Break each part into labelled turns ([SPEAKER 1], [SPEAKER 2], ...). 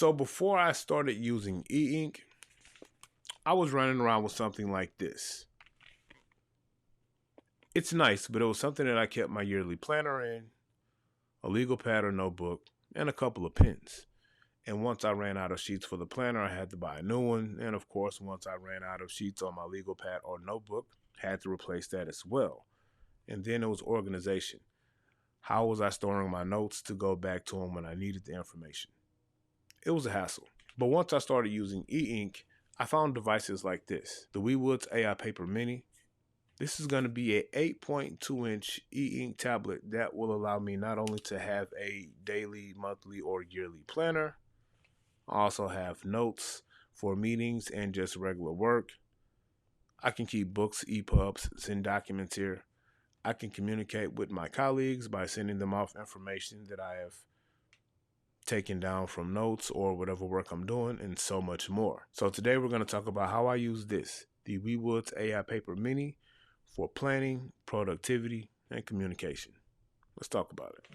[SPEAKER 1] So before I started using e-ink, I was running around with something like this. It's nice, but it was something that I kept my yearly planner in, a legal pad or notebook, and a couple of pens. And once I ran out of sheets for the planner, I had to buy a new one. And of course, once I ran out of sheets on my legal pad or notebook, had to replace that as well. And then it was organization. How was I storing my notes to go back to them when I needed the information? It was a hassle. But once I started using e-ink, I found devices like this, the Viwoods AI Paper Mini. This is going to be a 8.2-inch e-ink tablet that will allow me not only to have a daily, monthly, or yearly planner, I also have notes for meetings and just regular work. I can keep books, EPUBs, send documents here. I can communicate with my colleagues by sending them off information that I have taken down from notes or whatever work I'm doing, and so much more. So today we're going to talk about how I use this, the Viwoods AI Paper Mini, for planning, productivity, and communication. Let's talk about it.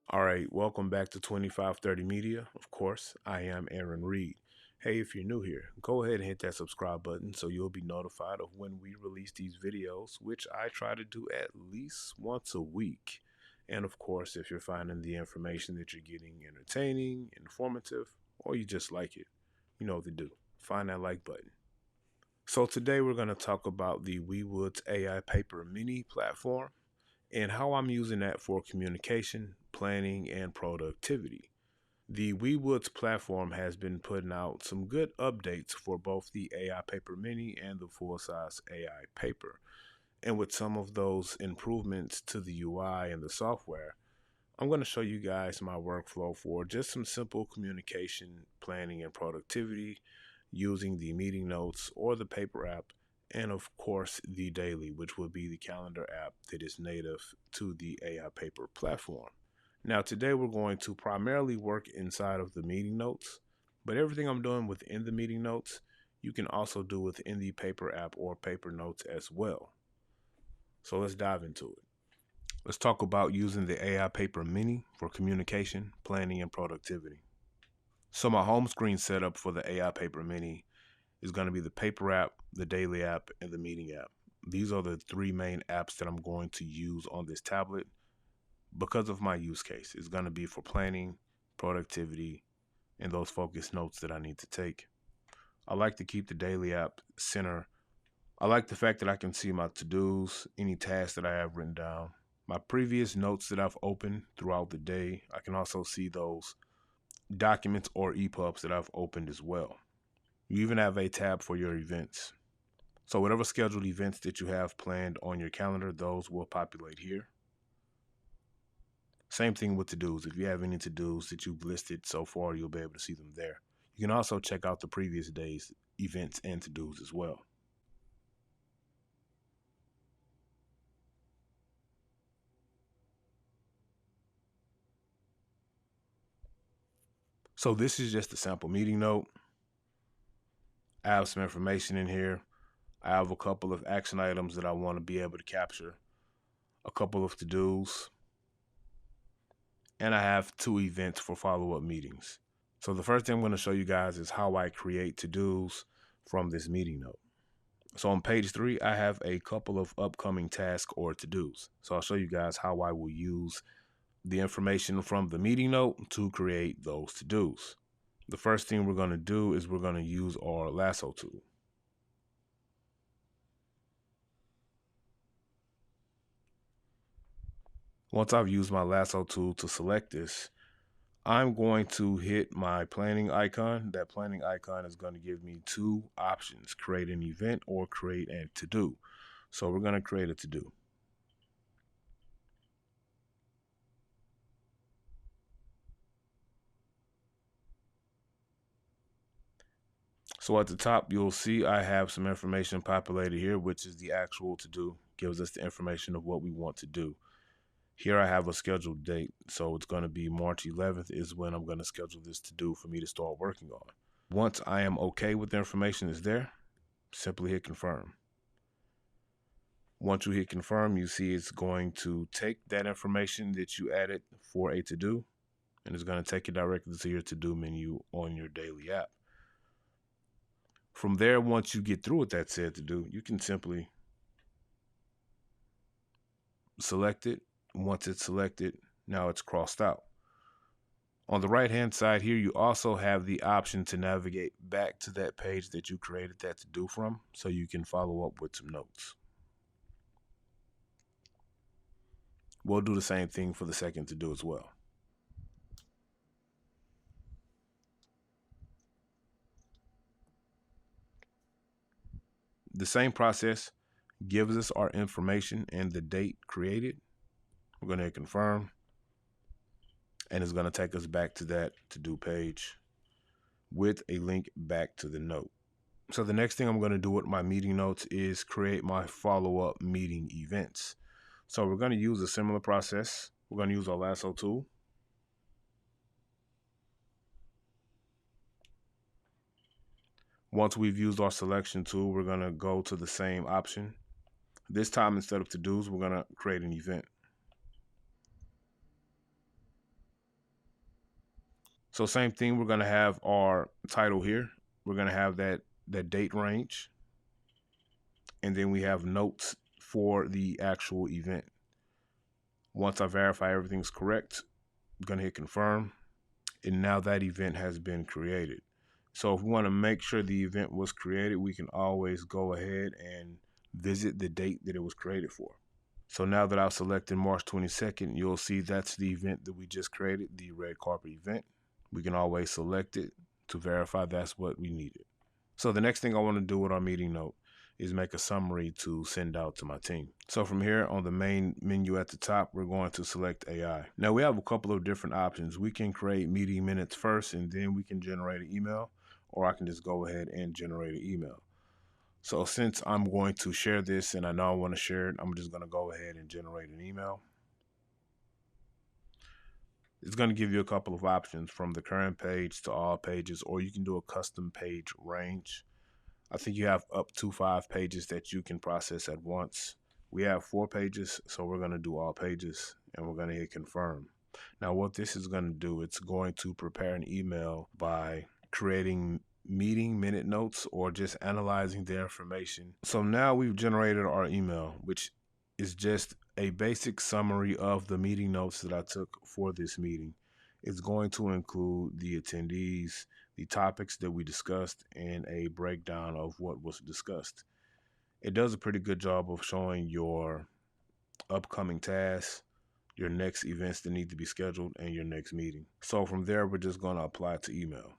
[SPEAKER 1] All right, welcome back to 2530 Media. Of course, I am Aaron Reed. Hey, if you're new here, go ahead and hit that subscribe button so you'll be notified of when we release these videos, which I try to do at least once a week. And of course, if you're finding the information that you're getting entertaining, informative, or you just like it, you know what to do. Find that like button. So today we're going to talk about the Viwoods AI Paper Mini platform and how I'm using that for communication, planning, and productivity. The Viwoods platform has been putting out some good updates for both the AI Paper Mini and the full-size AI Paper. And with some of those improvements to the UI and the software, I'm going to show you guys my workflow for just some simple communication, planning, and productivity using the meeting notes or the paper app, and of course the daily, which will be the calendar app that is native to the AI Paper platform. Now today we're going to primarily work inside of the meeting notes, but everything I'm doing within the meeting notes, you can also do within the paper app or paper notes as well. So let's dive into it. Let's talk about using the AI Paper Mini for communication, planning, and productivity. So my home screen setup for the AI Paper Mini is going to be the paper app, the daily app, and the meeting app. These are the three main apps that I'm going to use on this tablet because of my use case. It's going to be for planning, productivity, and those focus notes that I need to take. I like to keep the daily app center. I like the fact that I can see my to-dos, any tasks that I have written down, my previous notes that I've opened throughout the day. I can also see those documents or EPUBs that I've opened as well. You even have a tab for your events. So whatever scheduled events that you have planned on your calendar, those will populate here. Same thing with to-dos. If you have any to-dos that you've listed so far, you'll be able to see them there. You can also check out the previous day's events and to-dos as well. So this is just a sample meeting note. I have some information in here. I have a couple of action items that I want to be able to capture, a couple of to-dos, and I have 2 events for follow-up meetings. So the first thing I'm going to show you guys is how I create to-dos from this meeting note. So on page 3, I have a couple of upcoming tasks or to-dos. So I'll show you guys how I will use the information from the meeting note to create those to-dos. The first thing we're going to do is we're going to use our lasso tool. Once I've used my lasso tool to select this, I'm going to hit my planning icon. That planning icon is going to give me 2 options, create an event or create a to-do. So we're going to create a to-do. So at the top, you'll see I have some information populated here, which is the actual to-do, gives us the information of what we want to do. Here I have a scheduled date, so it's going to be March 11th is when I'm going to schedule this to-do for me to start working on. Once I am okay with the information that's there, simply hit confirm. Once you hit confirm, you see it's going to take that information that you added for a to-do, and it's going to take you directly to your to-do menu on your daily app. From there, once you get through with that said to-do, you can simply select it. Once it's selected, now it's crossed out. On the right hand side here, you also have the option to navigate back to that page that you created that to do from, so you can follow up with some notes. We'll do the same thing for the second to do as well. The same process gives us our information and the date created. We're going to hit confirm, and it's going to take us back to that to-do page with a link back to the note. So the next thing I'm going to do with my meeting notes is create my follow-up meeting events. So we're going to use a similar process. We're going to use our lasso tool. Once we've used our selection tool, we're going to go to the same option. This time, instead of to-dos, we're going to create an event. So same thing, we're going to have our title here. We're going to have that date range. And then we have notes for the actual event. Once I verify everything's correct, I'm going to hit confirm. And now that event has been created. So if we want to make sure the event was created, we can always go ahead and visit the date that it was created for. So now that I've selected March 22nd, you'll see that's the event that we just created, the red carpet event. We can always select it to verify that's what we needed. So the next thing I want to do with our meeting note is make a summary to send out to my team. So from here on the main menu at the top, we're going to select AI. Now we have a couple of different options. We can create meeting minutes first, and then we can generate an email, or I can just go ahead and generate an email. So since I'm going to share this and I know I want to share it, I'm just going to go ahead and generate an email. It's going to give you a couple of options from the current page to all pages, or you can do a custom page range. I think you have up to 5 pages that you can process at once. We have 4 pages, so we're going to do all pages, and we're going to hit confirm. Now what this is going to do, it's going to prepare an email by creating meeting minute notes or just analyzing the information. So now we've generated our email, which is just a basic summary of the meeting notes that I took for this meeting. It's going to include the attendees, the topics that we discussed, and a breakdown of what was discussed. It does a pretty good job of showing your upcoming tasks, your next events that need to be scheduled, and your next meeting. So from there, we're just going to apply to email.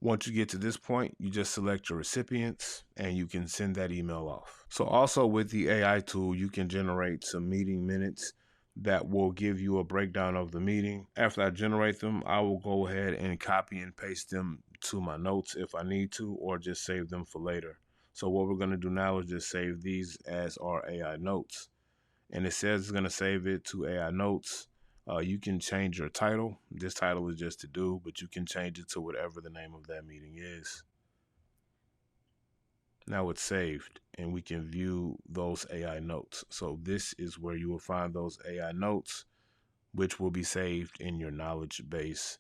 [SPEAKER 1] Once you get to this point, you just select your recipients and you can send that email off. So also with the AI tool, you can generate some meeting minutes that will give you a breakdown of the meeting. After I generate them, I will go ahead and copy and paste them to my notes if I need to, or just save them for later. So what we're going to do now is just save these as our AI notes. And it says it's going to save it to AI notes. You can change your title. This title is just to do, but you can change it to whatever the name of that meeting is. Now it's saved and we can view those AI notes. So this is where you will find those AI notes, which will be saved in your knowledge base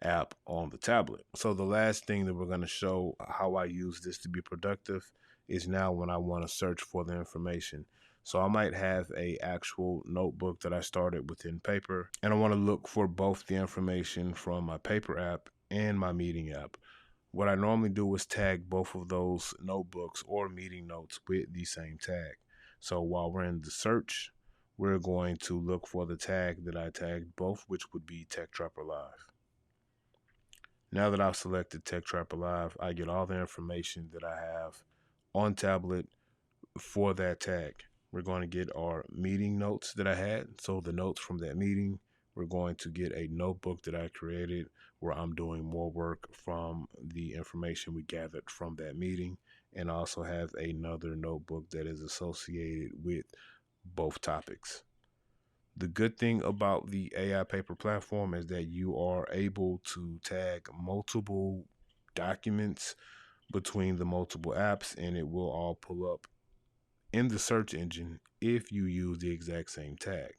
[SPEAKER 1] app on the tablet. So the last thing that we're going to show how I use this to be productive is now when I want to search for the information. So I might have a actual notebook that I started within paper, and I want to look for both the information from my paper app and my meeting app. What I normally do is tag both of those notebooks or meeting notes with the same tag. So while we're in the search, we're going to look for the tag that I tagged both, which would be Tech Trapper Live. Now that I've selected Tech Trapper Live, I get all the information that I have on tablet for that tag. We're going to get our meeting notes that I had. So the notes from that meeting, we're going to get a notebook that I created where I'm doing more work from the information we gathered from that meeting, and also have another notebook that is associated with both topics. The good thing about the AI paper platform is that you are able to tag multiple documents, between the multiple apps, and it will all pull up in the search engine if you use the exact same tag.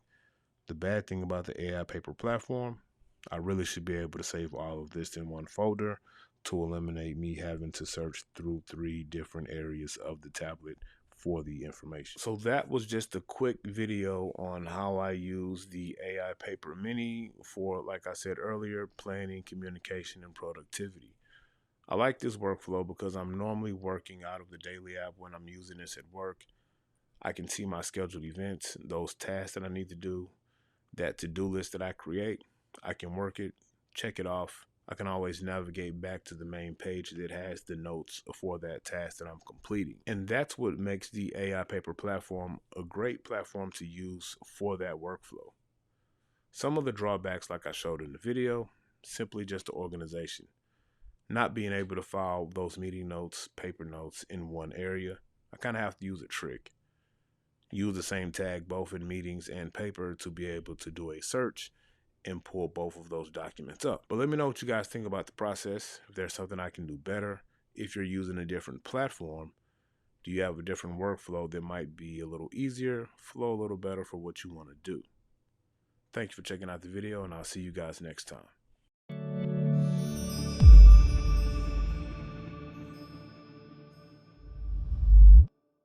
[SPEAKER 1] The bad thing about the AI paper platform, I really should be able to save all of this in one folder to eliminate me having to search through 3 different areas of the tablet for the information. So that was just a quick video on how I use the AI Paper Mini for, like I said earlier, planning, communication, and productivity. I like this workflow because I'm normally working out of the daily app when I'm using this at work. I can see my scheduled events, those tasks that I need to do, that to-do list that I create. I can work it, check it off. I can always navigate back to the main page that has the notes for that task that I'm completing. And that's what makes the AI Paper platform a great platform to use for that workflow. Some of the drawbacks, like I showed in the video, simply just the organization. Not being able to file those meeting notes, paper notes in one area. I kind of have to use a trick. Use the same tag both in meetings and paper to be able to do a search and pull both of those documents up. But let me know what you guys think about the process. If there's something I can do better. If you're using a different platform, do you have a different workflow that might be a little easier, flow a little better for what you want to do? Thank you for checking out the video, and I'll see you guys next time.